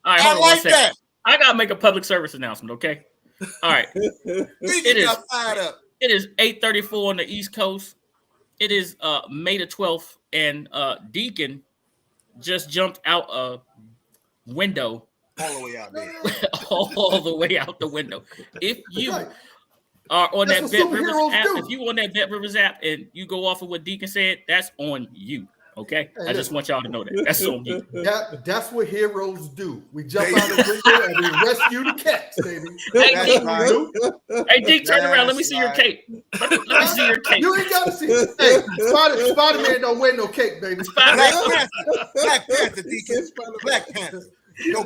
All right, I like that. I gotta make a public service announcement. Okay. All right. It is 8:34 on the East Coast. It is May the 12th, and Deacon just jumped out a window all the way out there. all the way out the window. If you are on that Bet Rivers app, if you on that Bet Rivers app and you go off of what Deacon said, that's on you. Okay, I just want y'all to know that. That's on you. That's what heroes do. We jump out the window and we rescue the cats, baby. Hey, Deke, turn around. Let me see your cape. Let me see your cape. You ain't got to see it. Hey, Spider-Man don't wear no cape, baby. Black Panther, Deacon. Black Panther. No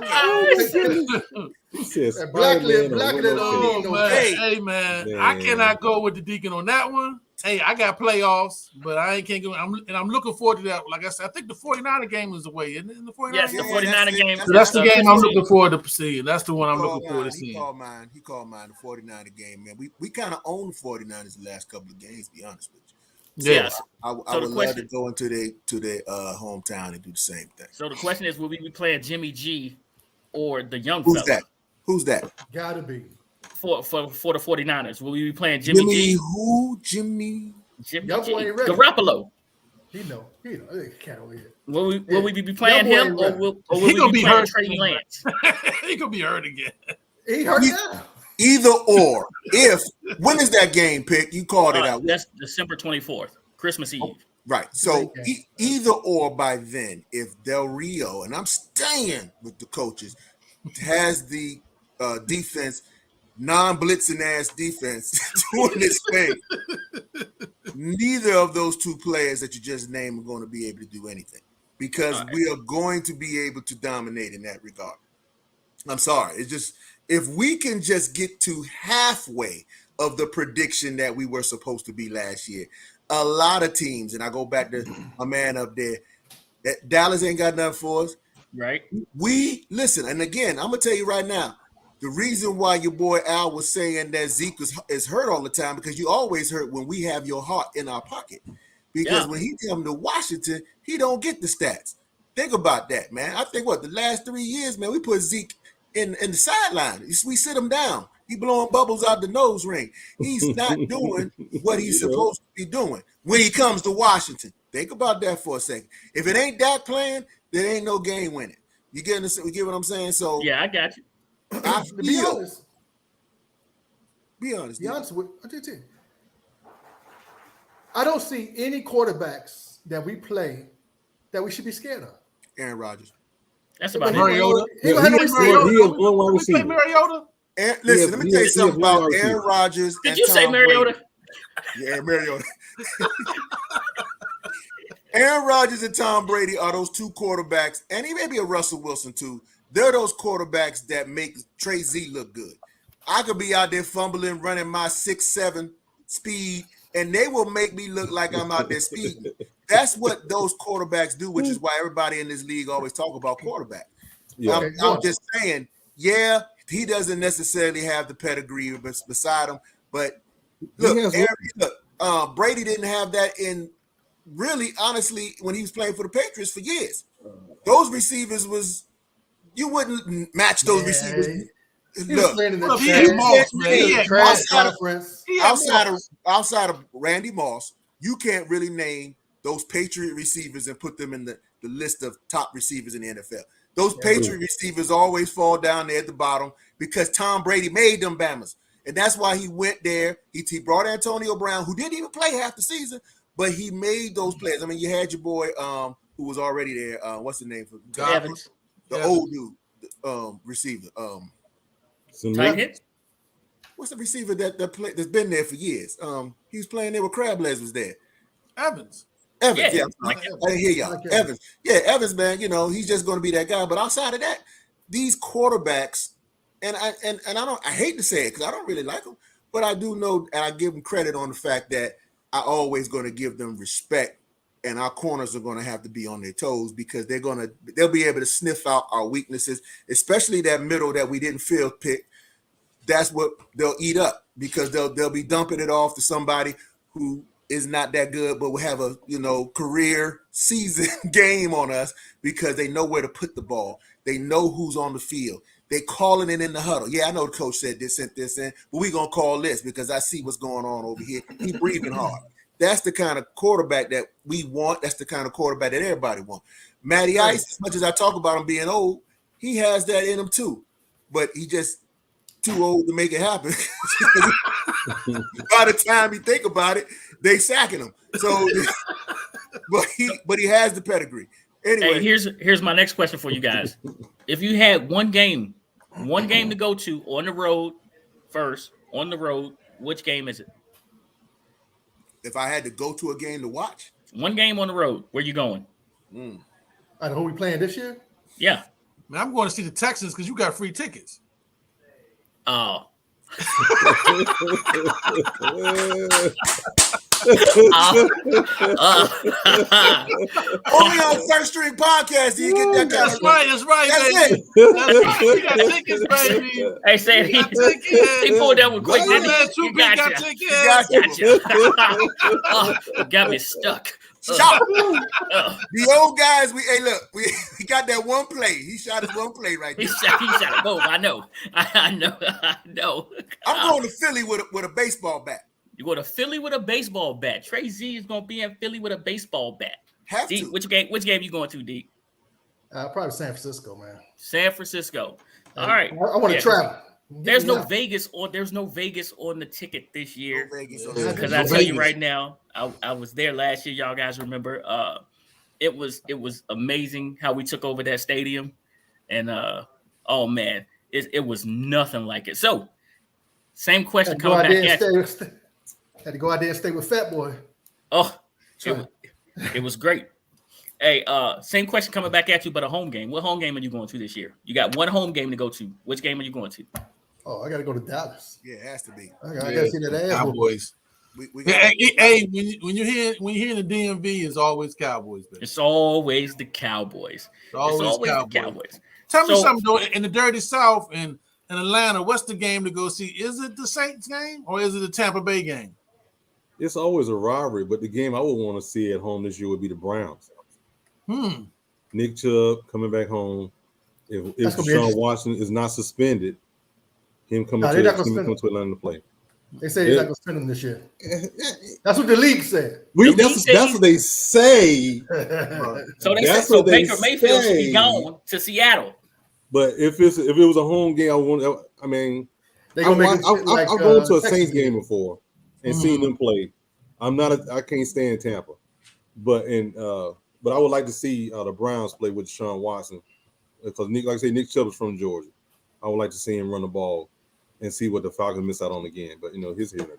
Hey, man. I cannot go with the Deacon on that one. Hey, I got playoffs, but I can't go. I'm looking forward to that. Like I said, I think the 49er game is away, isn't it? The 49er Yes, the game? 49er game. So that's the game I'm looking forward to seeing. That's the one I'm looking forward to seeing. He called mine the 49er game, man. We kind of own the 49ers the last couple of games, to be honest with you. So Yes. I would love to go into their hometown and do the same thing. So the question is, will we be playing Jimmy G or the young Who's fella? Who's that? Gotta be. For the 49ers? Will we be playing Jimmy G? Who? Jimmy G. Garoppolo. He know. Can't over here. Will we be playing him or will we be playing Trey Lance? He could be hurt again. He hurt now. Either or. When is that game picked? You called it out. That's December 24th, Christmas Eve. Right. So either or by then, if Del Rio, and I'm staying with the coaches, has the defense, non-blitzing ass defense doing this thing, neither of those two players that you just named are going to be able to do anything because we are going to be able to dominate in that regard. I'm sorry. It's just, if we can just get to halfway of the prediction that we were supposed to be last year, a lot of teams, and I go back to my man up there, that Dallas ain't got nothing for us. Right. We listen, and again, I'm gonna tell you right now, the reason why your boy Al was saying that Zeke is hurt all the time because you always hurt when we have your heart in our pocket. Because when he come to Washington, he don't get the stats. Think about that, man. I think the last 3 years, man, we put Zeke in the sideline. We sit him down. He blowing bubbles out the nose ring. He's not doing what he's supposed to be doing when he comes to Washington. Think about that for a second. If it ain't that playing, there ain't no game winning. You get what I'm saying? So yeah, I got you. Be honest. Be honest with you. I don't see any quarterbacks that we play that we should be scared of. Aaron Rodgers. That's about Mariota. He has one wide receiver. Mariota. Listen, let me tell you something about Aaron Rodgers. Did you say Mariota? Yeah, Mariota. Aaron Rodgers and Tom Brady are those two quarterbacks, and he may be a Russell Wilson too. They're those quarterbacks that make Trey Z look good. I could be out there fumbling, running my 6'7" speed, and they will make me look like I'm out there speeding. That's what those quarterbacks do, which is why everybody in this league always talk about quarterback. Yeah. I'm just saying, yeah, he doesn't necessarily have the pedigree beside him, but look, Brady didn't have that in really, honestly, when he was playing for the Patriots for years. Those receivers you wouldn't match those receivers. Look, outside of Randy Moss, you can't really name those Patriot receivers and put them in the list of top receivers in the NFL. Those Patriot receivers always fall down there at the bottom because Tom Brady made them Bammers. And that's why he went there. He brought Antonio Brown, who didn't even play half the season, but he made those players. I mean, you had your boy who was already there. What's the name for Evans? The old dude, receiver. What's the receiver that's been there for years? He was playing there with Crablegs was there. Evans. I didn't hear y'all. Evans. Yeah, Evans, man, he's just going to be that guy. But outside of that, these quarterbacks, and I hate to say it because I don't really like them, but I do know, and I give them credit on the fact that I always going to give them respect, and our corners are going to have to be on their toes because they'll be able to sniff out our weaknesses, especially that middle that we didn't feel pick. That's what they'll eat up because they'll be dumping it off to somebody who is not that good, but will have a career season game on us because they know where to put the ball. They know who's on the field. They calling it in the huddle. Yeah, I know the coach said this, sent this in, but we're gonna call this because I see what's going on over here. He's breathing hard. That's the kind of quarterback that we want. That's the kind of quarterback that everybody wants. Matty Ice, as much as I talk about him being old, he has that in him too, but he just too old to make it happen. By the time you think about it, they sacking him. So, but he has the pedigree. Anyway, hey, here's my next question for you guys. If you had one game to go to on the road first, which game is it? If I had to go to a game to watch, one game on the road, where you going? I know who we playing this year. Yeah, man, I'm going to see the Texans because you got free tickets. Oh. Only on First String Podcast do you get that kind of. That's right, That's baby. it. That's right. You got tickets, baby. Hey, say he pulled that one quick. My Didn't man, he? True You Big got gotcha. tickets. Gotcha. Got me stuck. Shot. The old guys, we got that one play. He shot his one play right there. He shot a boom. I know. I'm going to Philly with a baseball bat. You go to Philly with a baseball bat. Trey Z is going to be in Philly with a baseball bat. Have D, to. which game you going to, D? Probably San Francisco, man. San Francisco. All right. I want to travel. There's no Vegas on the ticket this year. No Vegas on Yeah, Because that. I tell you right now, I was there last year. Y'all guys remember? It was amazing how we took over that stadium, and oh man, it was nothing like it. So, same question coming back at you. Had to go out there and stay with Fat Boy. Oh, it was great. Hey, same question coming back at you, but a home game. What home game are you going to this year? You got one home game to go to. Which game are you going to? Oh, I got to go to Dallas. Yeah, it has to be. I got to see that ass. Cowboys. We Hey, when you hear the DMV, it's always Cowboys. Baby. It's always the Cowboys. It's always the Cowboys. Cowboys. Tell me something though. In the Dirty South in Atlanta, what's the game to go see? Is it the Saints game or is it the Tampa Bay game? It's always a rivalry, but the game I would want to see at home this year would be the Browns. Nick Chubb coming back home. If Deshaun Watson is not suspended, him coming to Atlanta to play. They say they're not going to spend him this year. That's what the league said. That's what they say. So they said so Baker Mayfield should be gone to Seattle. But if it was a home game, I'm going to a Saints game before and seeing them play. I can't stand Tampa, but I would like to see the Browns play with Deshaun Watson because Nick Chubb is from Georgia. I would like to see him run the ball and see what the Falcons miss out on again. But he's here today.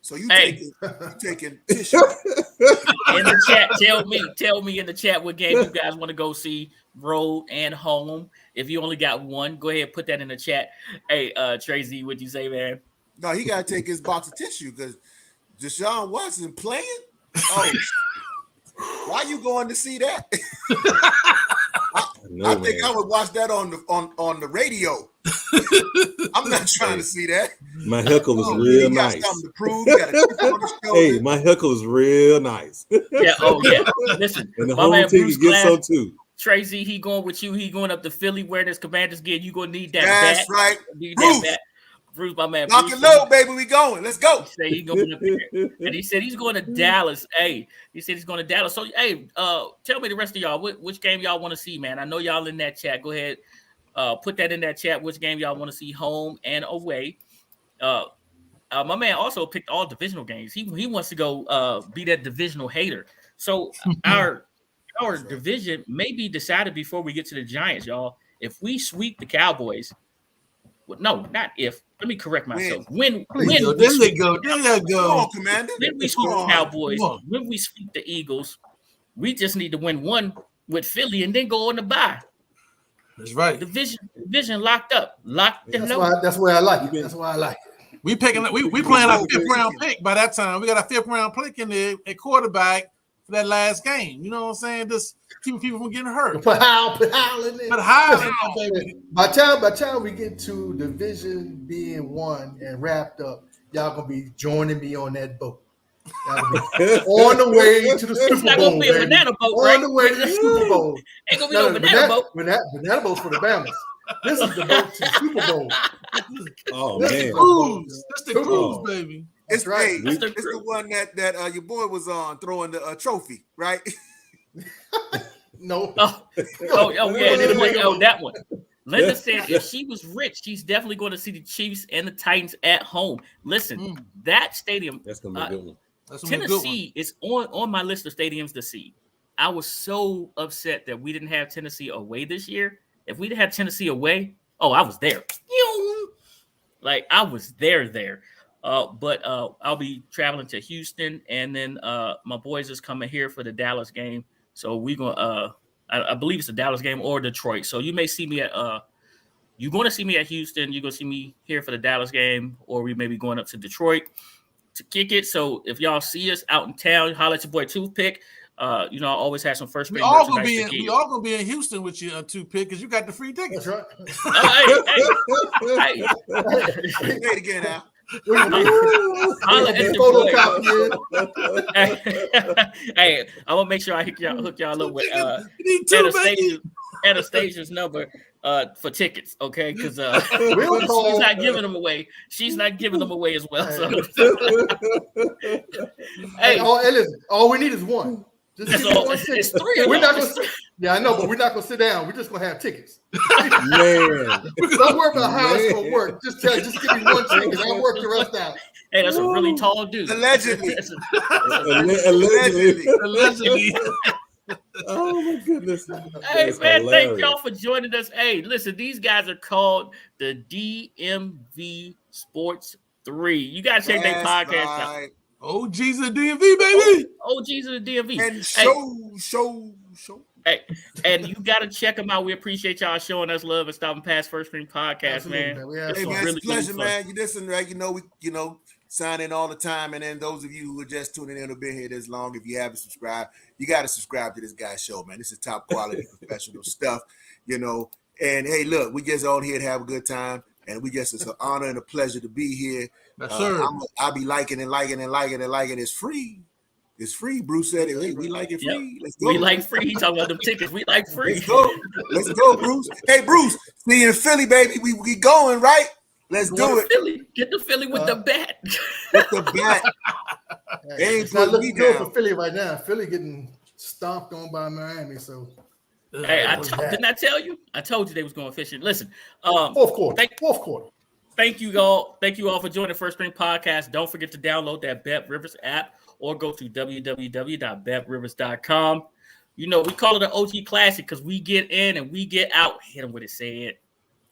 So you taking tissue in the chat? Tell me in the chat what game you guys want to go see, road and home. If you only got one, go ahead and put that in the chat. Hey, Tracy, what'd you say, man? No, he got to take his box of tissue because Deshaun Watson playing. Oh, why you going to see that? I think I would watch that on the radio. I'm not trying to see that. My heckle is real nice. To prove. Hey, my heckle is real nice. Yeah. Oh yeah. Listen, and the home ticket gets so too. Tracy, he going with you. He going up to Philly wearing his Commanders gear. You gonna need that. That's bat. right. Need that bat. Bruce, my man. Lock and load, baby. We going. Let's go. He said he's going up there. And he said he's going to Dallas. Hey, he said he's going to Dallas. So, hey, tell me the rest of y'all. Which game y'all want to see, man? I know y'all in that chat. Go ahead. Put that in that chat. Which game y'all want to see, home and away? My man also picked all divisional games. He wants to go be that divisional hater. So our division may be decided before we get to the Giants, y'all. If we sweep the Cowboys, no, not if. Let me correct myself. When there they go. Come on, Commander. When we sweep the Cowboys, when we sweep the Eagles, we just need to win one with Philly and then go on the bye. That's right. Division locked up. That's why I like it. That's why I like it. We playing our 5th round pick by that time. We got a 5th round pick in there at quarterback for that last game. You know what I'm saying? Just keeping people from getting hurt. Put Howell in there. But Howell, baby. By the time we get to division being won and wrapped up, y'all gonna be joining me on that boat. Y'all gonna be on the way to the Super Bowl. It's not gonna be a banana boat, right? On the way to the Super Bowl. Ain't gonna be no banana boat. Banana boat's for the Bama's. This is the boat to the Super Bowl. Oh man, that's the cruise, baby. It's right. It's the one that your boy was on throwing the trophy, right? No. Oh yeah, that one. Linda said if she was rich, she's definitely going to see the Chiefs and the Titans at home. Listen, that stadium. That's gonna be a good one. Tennessee is on my list of stadiums to see. I was so upset that we didn't have Tennessee away this year. If we'd had Tennessee away, I was there. Like I was there. But I'll be traveling to Houston, and then my boys is coming here for the Dallas game. So we're gonna I believe it's a Dallas game or Detroit. So you may see me at you're gonna see me at Houston, you're gonna see me here for the Dallas game, or we may be going up to Detroit to kick it. So if y'all see us out in town, holler at your boy Toothpick. I always have some first We grade all gonna merchandise. be in Houston with you, Toothpick, because you got the free tickets. That's right. Hey. Say it again now. Holla at your boy. Hey, I'm gonna make sure I hook y'all up with Anastasia's number for tickets, okay? Because she's not giving them away. She's not giving them away as well. So hey, listen, all we need is one. Just give me one ticket. It's three. We're not gonna. Yeah, I know, but we're not gonna sit down. We're just gonna have tickets. Man, Don't worry about how it's gonna work. Just give me one ticket. I'll work the rest out. Hey, that's a really tall dude. Allegedly. Allegedly. Oh my goodness. Hey man, thank y'all for joining us. Hey, listen, these guys are called the DMV Sports 3. You gotta check their podcast out. OGs of the DMV, baby. OGs of the DMV. And show. Hey, and you got to check them out. We appreciate y'all showing us love and stopping past First Screen Podcast, man. Hey, man, it's a pleasure, man. You listen, right? We sign in all the time. And then those of you who are just tuning in or been here this long, if you haven't subscribed, you got to subscribe to this guy's show, man. This is top quality professional stuff, And hey, look, we just on here to have a good time. And it's an honor and a pleasure to be here. Yes, sir. I'll be liking. It's free. It's free. Bruce said it. Hey, we like it free. Yep. Let's go. We like free. He talking about them tickets. We like free. Let's go, Bruce. Hey, Bruce. See you in Philly, baby. We going, right? Let's do it. Philly. Get the Philly with the bat. With the bat. It's not looking good for Philly right now. Philly getting stomped on by Miami. So, hey, didn't I tell you? I told you they was going fishing. Listen, fourth quarter. Thank you all. Thank you all for joining First Screen Podcast. Don't forget to download that Bet Rivers app or go to www.betrivers.com. We call it an OG Classic because we get in and we get out. Hit them with it. Say it.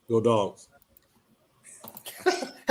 Go Dogs.